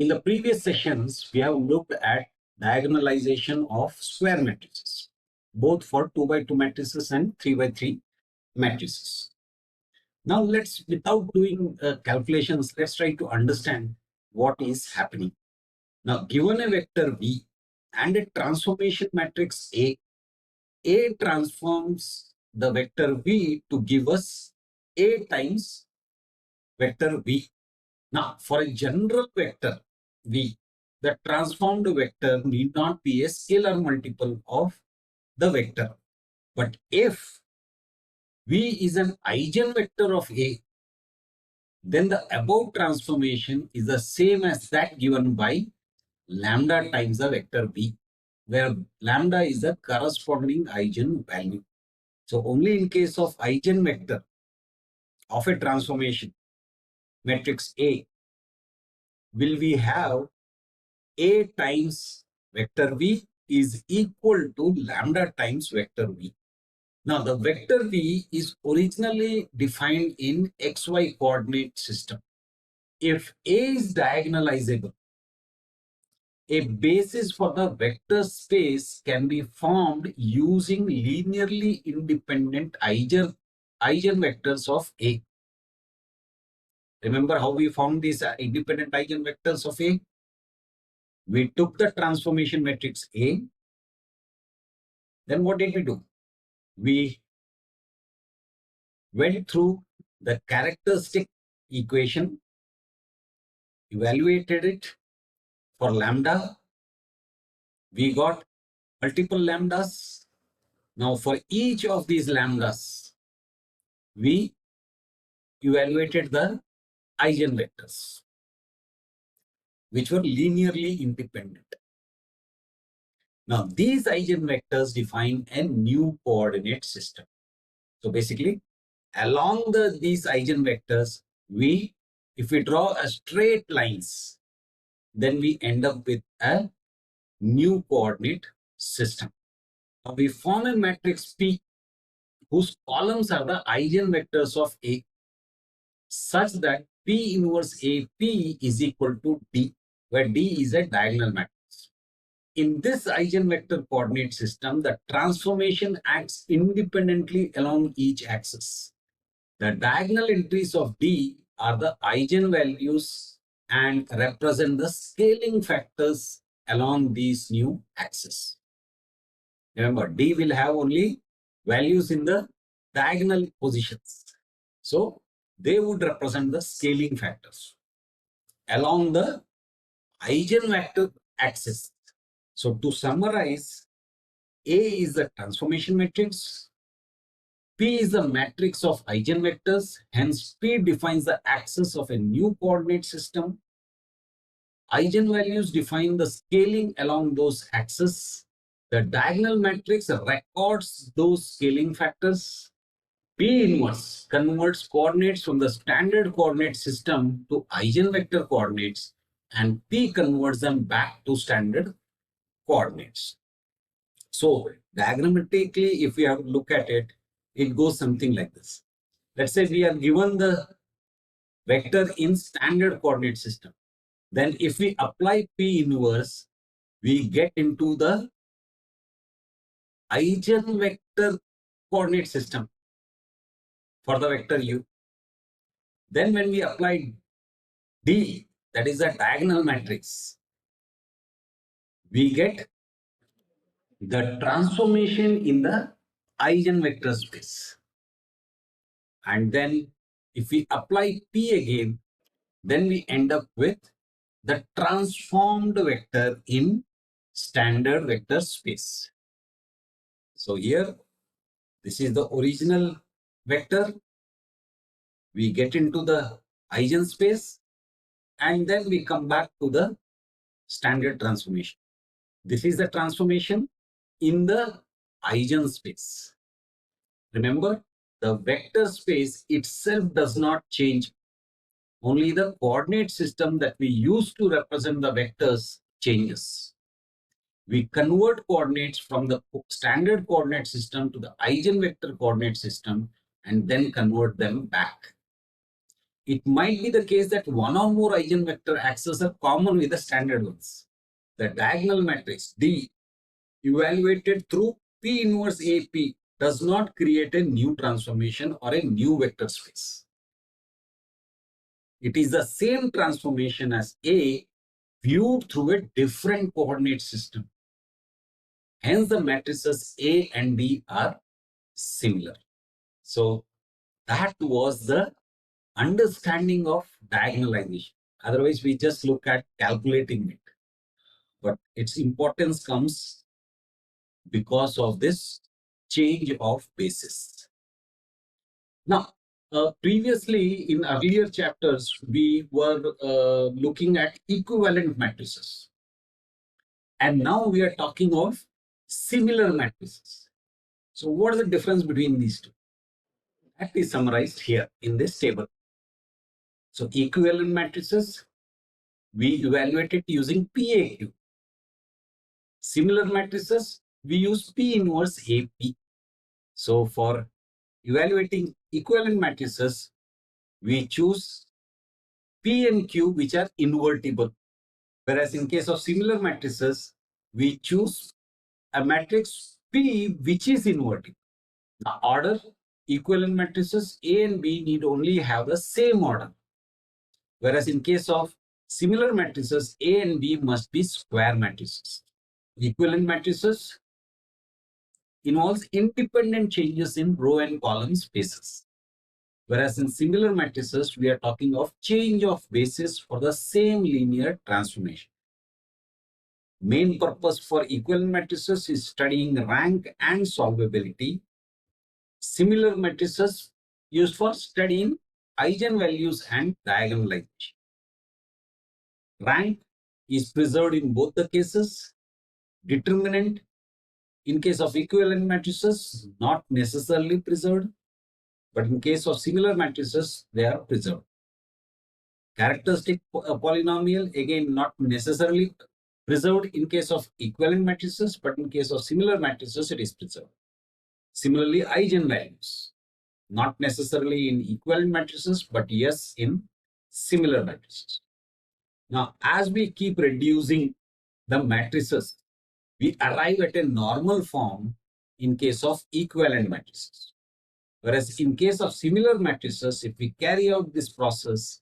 In the previous sessions, we have looked at diagonalization of square matrices, both for 2 by 2 matrices and 3 by 3 matrices. Now let's, without doing calculations, let's try to understand what is happening. Now, given a vector V and a transformation matrix A transforms the vector V to give us A times vector V. Now, for a general vector V, the transformed vector need not be a scalar multiple of the vector. But if V is an eigenvector of A, then the above transformation is the same as that given by lambda times the vector V, where lambda is the corresponding eigenvalue. So only in case of eigenvector of a transformation matrix A will we have A times vector V is equal to lambda times vector V. Now the vector V is originally defined in XY coordinate system. If A is diagonalizable, a basis for the vector space can be formed using linearly independent eigenvectors of A. Remember how we found these independent eigenvectors of A? We took the transformation matrix A. Then what did we do? We went through the characteristic equation, evaluated it for lambda. We got multiple lambdas. Now for each of these lambdas, we evaluated the eigenvectors, which were linearly independent. Now these eigenvectors define a new coordinate system. So basically, along these eigenvectors, if we draw a straight lines, then we end up with a new coordinate system. Now we form a matrix P whose columns are the eigenvectors of A, such that P inverse AP is equal to D, where D is a diagonal matrix. In this eigenvector coordinate system, the transformation acts independently along each axis. The diagonal entries of D are the eigenvalues and represent the scaling factors along these new axes. Remember, D will have only values in the diagonal positions. So they would represent the scaling factors along the eigenvector axis. So to summarize, A is the transformation matrix, P is the matrix of eigenvectors, hence P defines the axis of a new coordinate system. Eigenvalues define the scaling along those axes. The diagonal matrix records those scaling factors. P inverse converts coordinates from the standard coordinate system to eigenvector coordinates, and P converts them back to standard coordinates. So diagrammatically, if we have to look at it, it goes something like this. Let's say we are given the vector in standard coordinate system. Then if we apply P inverse, we get into the eigenvector coordinate system for the vector U. Then when we apply D, that is a diagonal matrix, we get the transformation in the eigenvector space. And then if we apply P again, then we end up with the transformed vector in standard vector space. So here, this is the original vector. We get into the eigenspace, and then we come back to the standard transformation. This is the transformation in the eigenspace. Remember, the vector space itself does not change. Only the coordinate system that we use to represent the vectors changes. We convert coordinates from the standard coordinate system to the eigenvector coordinate system and then convert them back. it might be the case that one or more eigenvector axes are common with the standard ones. The diagonal matrix D evaluated through P inverse AP does not create a new transformation or a new vector space. It is the same transformation as A viewed through a different coordinate system. Hence, the matrices A and D are similar. So that was the understanding of diagonalization. Otherwise, we just look at calculating it. But its importance comes because of this change of basis. Now, previously in earlier chapters, we were looking at equivalent matrices. And now we are talking of similar matrices. So what is the difference between these two? That is summarized here in this table. So equivalent matrices, we evaluate it using PAQ. Similar matrices, we use P inverse AP. So for evaluating equivalent matrices, we choose P and Q which are invertible. Whereas in case of similar matrices, we choose a matrix P which is invertible. The order, equivalent matrices A and B need only have the same order. Whereas in case of similar matrices, A and B must be square matrices. Equivalent matrices involves independent changes in row and column spaces. Whereas in similar matrices, we are talking of change of basis for the same linear transformation. Main purpose for equivalent matrices is studying rank and solvability. Similar matrices used for studying eigenvalues and diagonalization. Rank is preserved in both the cases. Determinant in case of equivalent matrices not necessarily preserved, but in case of similar matrices they are preserved. Characteristic polynomial again not necessarily preserved in case of equivalent matrices, but in case of similar matrices it is preserved. Similarly, eigenvalues not necessarily in equivalent matrices, but yes in similar matrices. Now, as we keep reducing the matrices, we arrive at a normal form in case of equivalent matrices. Whereas in case of similar matrices, if we carry out this process,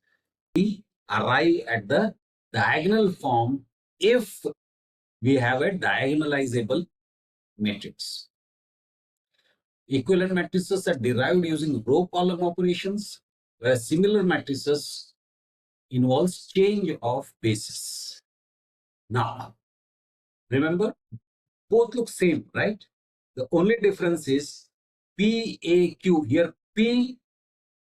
we arrive at the diagonal form if we have a diagonalizable matrix. Equivalent matrices are derived using row column operations, whereas similar matrices involves change of basis. Now, remember, both look same, right? The only difference is PAQ. Here, P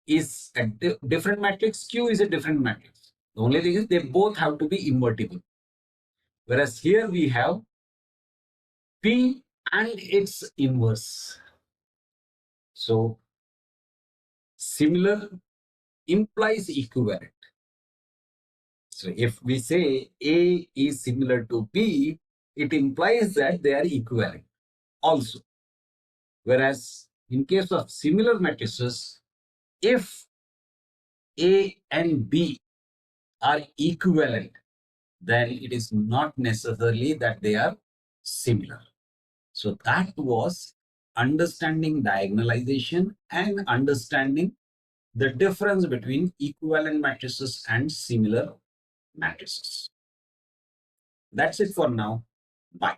is a different matrix, Q is a different matrix. The only thing is they both have to be invertible. Whereas here we have P and its inverse. So, similar implies equivalent. So, if we say A is similar to B, it implies that they are equivalent also. Whereas in case of similar matrices, if A and B are equivalent, then it is not necessarily that they are similar. So that was understanding diagonalization and understanding the difference between equivalent matrices and similar matrices. That's it for now. Bye.